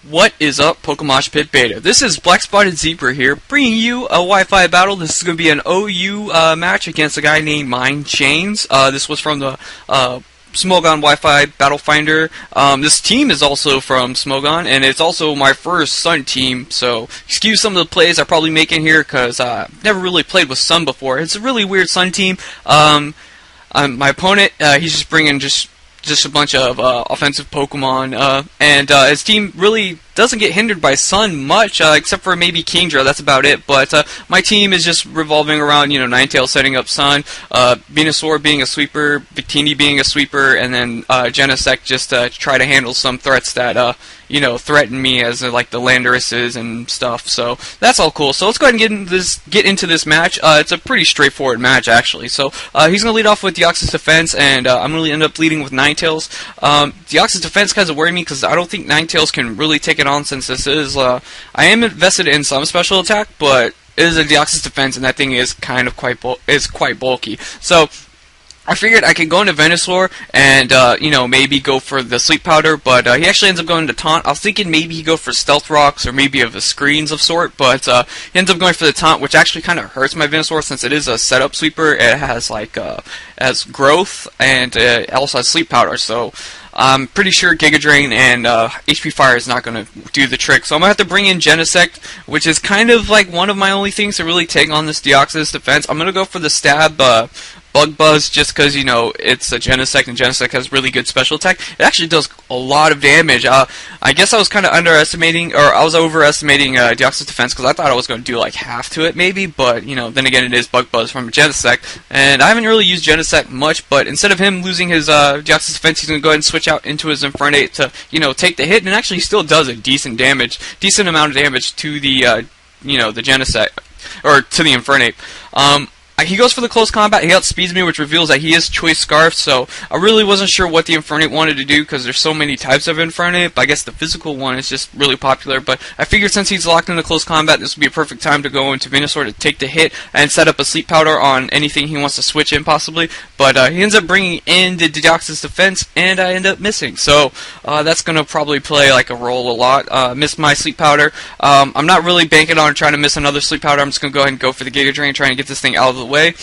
What is up, Pokemoshpitbeta? This is BlackSpottedZebra here, bringing you a Wi-Fi battle. This is going to be an OU match against a guy named MienShanes. This was from the Smogon Wi-Fi Battle Finder. This team is also from Smogon, and it's also my first Sun team, so excuse some of the plays I probably make in here, because I've never really played with Sun before. It's a really weird Sun team. My opponent, he's just bringing just a bunch of offensive Pokemon, and his team really doesn't get hindered by Sun much, except for maybe Kingdra. That's about it. But my team is just revolving around, Ninetales setting up Sun, Venusaur being a sweeper, Victini being a sweeper, and then Genesect just to try to handle some threats that threaten me, as like the Landorus's and stuff. So that's all cool. So let's go ahead and get into this match. It's a pretty straightforward match, actually. So he's going to lead off with Deoxys Defense, and I'm going to end up leading with Ninetales. Deoxys Defense kind of worried me because I don't think Ninetales can really take it on, since this is I am invested in some special attack, but it is a Deoxys Defense, and that thing is kind of quite bulky. So I figured I could go into Venusaur and, maybe go for the Sleep Powder, but he actually ends up going to Taunt. I was thinking maybe he'd go for Stealth Rocks or maybe of the Screens of sort, but he ends up going for the Taunt, which actually kind of hurts my Venusaur since it is a setup sweeper. It has, has Growth, and it also has Sleep Powder, so I'm pretty sure Giga Drain and HP Fire is not going to do the trick. So I'm going to have to bring in Genesect, which is kind of like one of my only things to really take on this Deoxys Defense. I'm going to go for the Stab Bug Buzz, just because, it's a Genesect, and Genesect has really good special attack. It actually does a lot of damage. I guess I was kind of overestimating Deoxys Defense, because I thought I was going to do like half to it, maybe, but, then again, it is Bug Buzz from Genesect, and I haven't really used Genesect much, but instead of him losing his Deoxys Defense, he's going to go ahead and switch out into his Infernape to, take the hit, and actually still does a decent amount of damage to the, the Genesect, or to the Infernape. He goes for the close combat, he outspeeds me, which reveals that he is Choice Scarf, so I really wasn't sure what the Infernape wanted to do, because there's so many types of Infernape. I guess the physical one is just really popular, but I figured since he's locked into close combat, this would be a perfect time to go into Venusaur to take the hit and set up a Sleep Powder on anything he wants to switch in, possibly, but he ends up bringing in the Deoxys Defense, and I end up missing, so that's going to probably play like a role a lot. Miss my Sleep Powder. I'm not really banking on trying to miss another Sleep Powder. I'm just going to go ahead and go for the Giga Drain, trying to get this thing out of the way.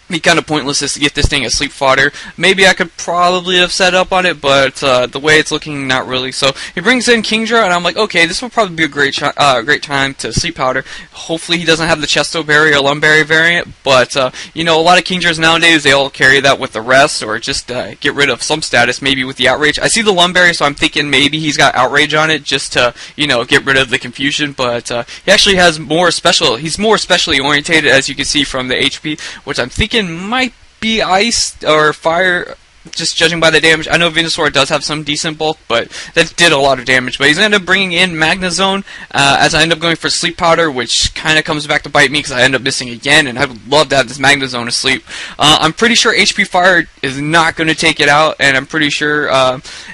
Be kind of pointless just to get this thing as sleep fodder. Maybe I could probably have set up on it, but the way it's looking, not really. So he brings in Kingdra, and I'm like, okay, this will probably be a great time to sleep powder. Hopefully he doesn't have the Chesto Berry or Lumberry variant, but a lot of Kingdras nowadays, they all carry that with the rest, or just get rid of some status, maybe with the Outrage. I see the Lumberry, so I'm thinking maybe he's got Outrage on it just to get rid of the confusion, but he actually has he's more specially orientated, as you can see from the HP, which I'm thinking might be Ice or Fire, just judging by the damage. I know Venusaur does have some decent bulk, but that did a lot of damage. But he's going to end up bringing in Magnezone, as I end up going for Sleep Powder, which kind of comes back to bite me because I end up missing again, and I would love to have this Magnezone asleep. I'm pretty sure HP Fire is not going to take it out, and I'm pretty sure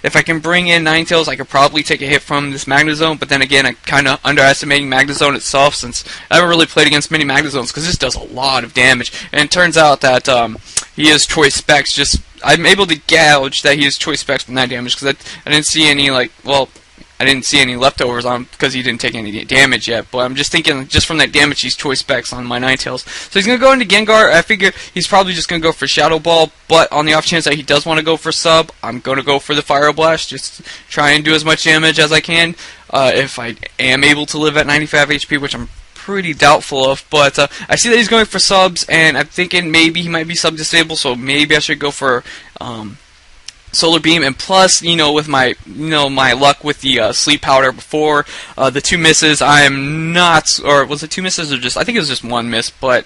if I can bring in Ninetales, I could probably take a hit from this Magnezone, but then again, I'm kind of underestimating Magnezone itself, since I haven't really played against many Magnezones, because this does a lot of damage. And it turns out that he is Choice Specs. I'm able to gouge that he is Choice Specs from that damage, because I didn't see any, I didn't see any leftovers on him because he didn't take any damage yet, but I'm just thinking, just from that damage, he's Choice Specs on my Ninetales. So he's going to go into Gengar. I figure he's probably just going to go for Shadow Ball, but on the off chance that he does want to go for Sub, I'm going to go for the Fire Blast, just try and do as much damage as I can, if I am able to live at 95 HP, which I'm pretty doubtful of, but I see that he's going for subs, and I'm thinking maybe he might be sub disabled, so maybe I should go for Solar Beam, and plus, with my, my luck with the Sleep Powder before, the 2 misses, I am not, or was it 2 misses, or I think it was just 1 miss, but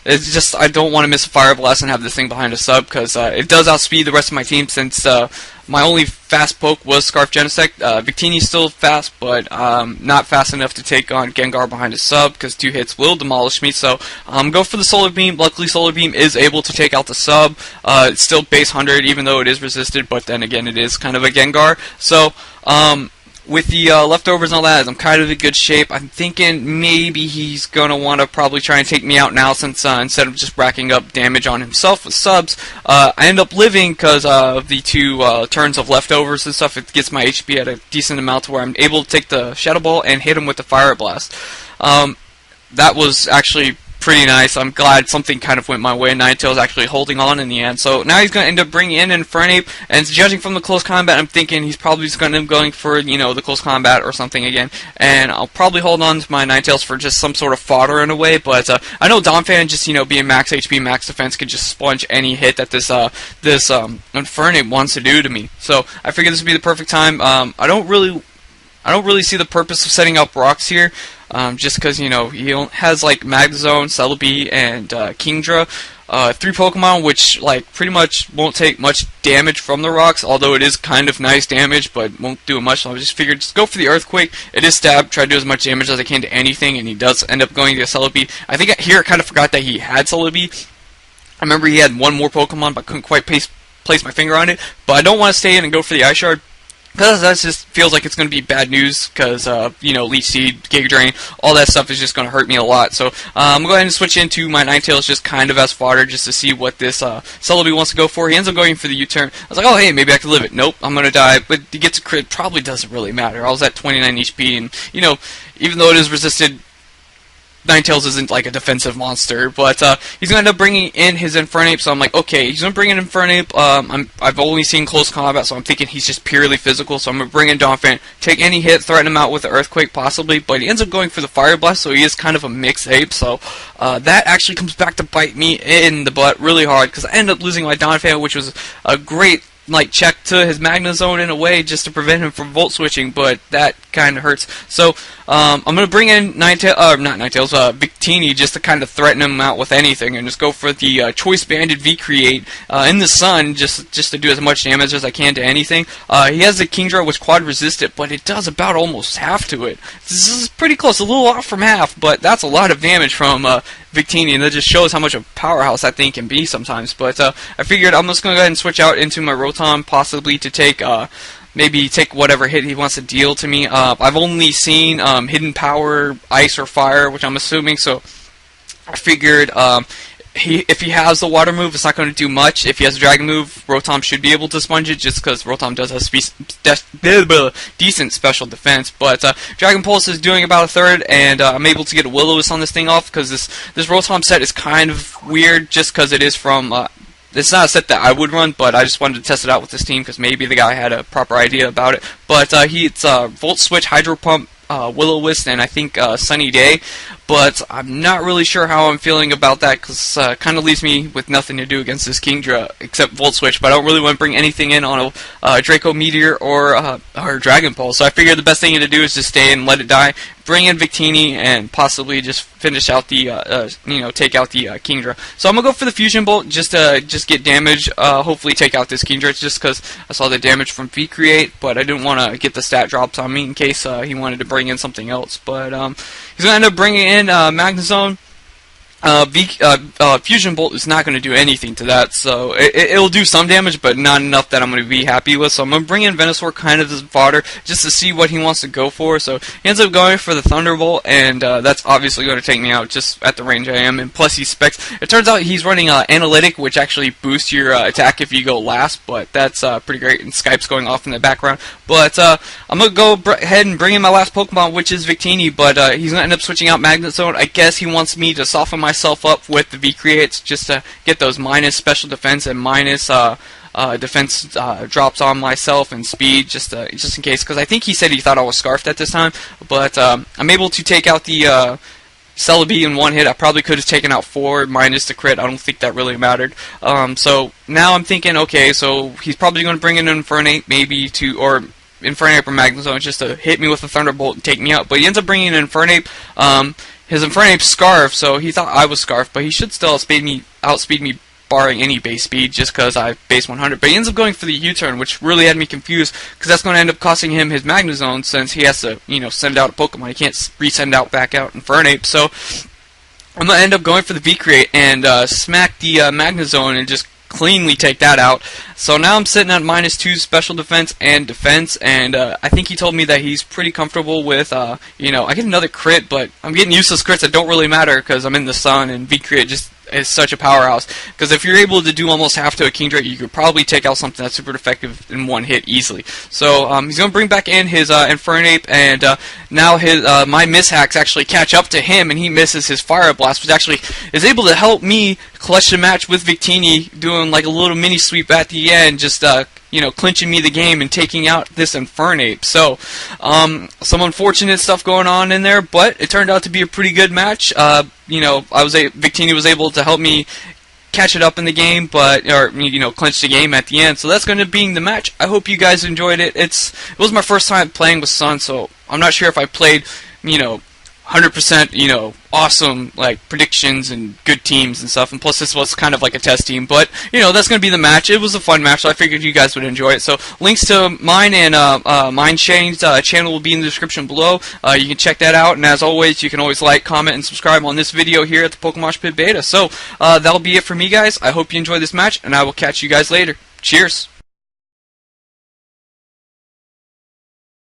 it's just, I don't want to miss a Fire Blast and have this thing behind a sub, because it does outspeed the rest of my team, since my only fast poke was Scarf Genesect. Victini's still fast, but not fast enough to take on Gengar behind a sub, because 2 hits will demolish me, so go for the Solar Beam. Luckily, Solar Beam is able to take out the sub. It's still base 100, even though it is resisted, but then again, it is kind of a Gengar, so with the leftovers and all that, I'm kind of in good shape. I'm thinking maybe he's going to want to probably try and take me out now, since instead of just racking up damage on himself with subs, I end up living because of the 2 turns of leftovers and stuff. It gets my HP at a decent amount to where I'm able to take the Shadow Ball and hit him with the Fire Blast. That was actually pretty nice. I'm glad something kind of went my way. Ninetales actually holding on in the end. So now he's going to end up bringing in Infernape, and judging from the close combat, I'm thinking he's probably just going to end up going for, you know, the close combat or something again. And I'll probably hold on to my Ninetales for just some sort of fodder in a way. But I know Donphan, just, you know, being max HP, max defense, could just sponge any hit that this Infernape wants to do to me. So I figured this would be the perfect time. I don't really see the purpose of setting up rocks here. Just because, you know, he has like Magnezone, Celebi, and Kingdra, 3 Pokemon which like pretty much won't take much damage from the rocks, although it is kind of nice damage, but won't do much. So I just figured just go for the Earthquake. It is stab, try to do as much damage as I can to anything, and he does end up going to Celebi. I think here I kind of forgot that he had Celebi. I remember he had one more Pokemon, but couldn't quite place my finger on it. But I don't want to stay in and go for the Ice Shard, because that just feels like it's going to be bad news, because, you know, Leech Seed, Giga Drain, all that stuff is just going to hurt me a lot. So I'm going to go ahead and switch into my Ninetales just kind of as fodder, just to see what this Celebi wants to go for. He ends up going for the U-turn. I was like, oh, hey, maybe I can live it. Nope, I'm going to die. But he gets a crit. Probably doesn't really matter. I was at 29 HP, and, you know, even though it is resisted, Ninetales isn't like a defensive monster, but he's going to end up bringing in his Infernape, so I'm like, okay, he's going to bring in Infernape. I've only seen close combat, so I'm thinking he's just purely physical, so I'm going to bring in Donphan, take any hit, threaten him out with the Earthquake possibly, but he ends up going for the Fire Blast, so he is kind of a mixed ape, so that actually comes back to bite me in the butt really hard, because I end up losing my Donphan, which was a great like check to his Magnezone in a way, just to prevent him from Volt Switching, but that kind of hurts. So I'm going to bring in Victini, just to kind of threaten him out with anything, and just go for the Choice Banded V-Create in the Sun, just to do as much damage as I can to anything. He has the Kingdra, which quad resist it, but it does about almost half to it. This is pretty close, a little off from half, but that's a lot of damage from Victini, and that just shows how much of a powerhouse that thing can be sometimes. But I figured I'm just going to go ahead and switch out into my Rotom, possibly to take maybe take whatever hit he wants to deal to me. I've only seen Hidden Power, Ice, or Fire, which I'm assuming, so I figured if he has the Water move, it's not going to do much. If he has a Dragon move, Rotom should be able to sponge it, just because Rotom does have decent special defense. But Dragon Pulse is doing about a third, and I'm able to get a Will-O-Wisp on this thing off, because this Rotom set is kind of weird, just because it is from... it's not a set that I would run, but I just wanted to test it out with this team, because maybe the guy had a proper idea about it. But it's Volt Switch, Hydro Pump, Will-O-Wisp, and I think Sunny Day, but I'm not really sure how I'm feeling about that, because kind of leaves me with nothing to do against this Kingdra except Volt Switch, but I don't really want to bring anything in on a Draco Meteor or Dragon Pulse, so I figured the best thing to do is just stay and let it die, bring in Victini, and possibly just finish out the, take out the Kingdra. So I'm going to go for the Fusion Bolt, just to get damage, hopefully take out this Kingdra, just because I saw the damage from V-Create, but I didn't want to get the stat drops on me in case he wanted to bring in something else. But he's going to end up bringing in Magnezone. Fusion Bolt is not going to do anything to that, so it'll do some damage, but not enough that I'm going to be happy with. So I'm going to bring in Venusaur kind of as fodder, just to see what he wants to go for. So he ends up going for the Thunderbolt, and that's obviously going to take me out just at the range I am, and plus he specs. It turns out he's running Analytic, which actually boosts your attack if you go last, but that's pretty great, and Skype's going off in the background. But I'm going to go ahead and bring in my last Pokemon, which is Victini, but he's going to end up switching out Magnezone. I guess he wants me to soften myself up with the V-Creates, just to get those minus special defense and minus defense drops on myself, and speed, just in case, because I think he said he thought I was Scarfed at this time, but I'm able to take out the Celebi in one hit. I probably could have taken out 4 minus the crit. I don't think that really mattered. So now I'm thinking, okay, so he's probably going to bring in an Infernape, maybe or Infernape or Magnezone, just to hit me with a Thunderbolt and take me out, but he ends up bringing in an Infernape. His Infernape's Scarf, so he thought I was Scarf, but he should still outspeed me barring any base speed, just because I base 100. But he ends up going for the U-turn, which really had me confused, because that's going to end up costing him his Magnezone, since he has to, send out a Pokemon. He can't resend back out Infernape. So I'm going to end up going for the V-Create and smack the Magnezone and just cleanly take that out. So now I'm sitting at -2 special defense and defense, and I think he told me that he's pretty comfortable with, you know, I get another crit, but I'm getting useless crits that don't really matter because I'm in the sun, and V-crit just is such a powerhouse. Because if you're able to do almost half to a King Drake, you could probably take out something that's super effective in one hit easily. So he's going to bring back in his Infernape, and now his my mishacks actually catch up to him, and he misses his Fire Blast, which actually is able to help me clutch the match with Victini, doing like a little mini sweep at the end, just you know, clinching me the game and taking out this Infernape. So, some unfortunate stuff going on in there, but it turned out to be a pretty good match. You know, Victini was able to help me catch it up in the game, or you know, clinch the game at the end. So that's going to be the match. I hope you guys enjoyed it. It was my first time playing with Sun, so I'm not sure if I played, you know, 100%, you know, awesome, like, predictions and good teams and stuff, and plus this was kind of like a test team, but, you know, that's going to be the match. It was a fun match, so I figured you guys would enjoy it. So, links to mine and MienShanes channel will be in the description below. You can check that out, and as always, you can always like, comment, and subscribe on this video here at the Pokemoshpitbeta. So, that'll be it for me, guys. I hope you enjoyed this match, and I will catch you guys later. Cheers!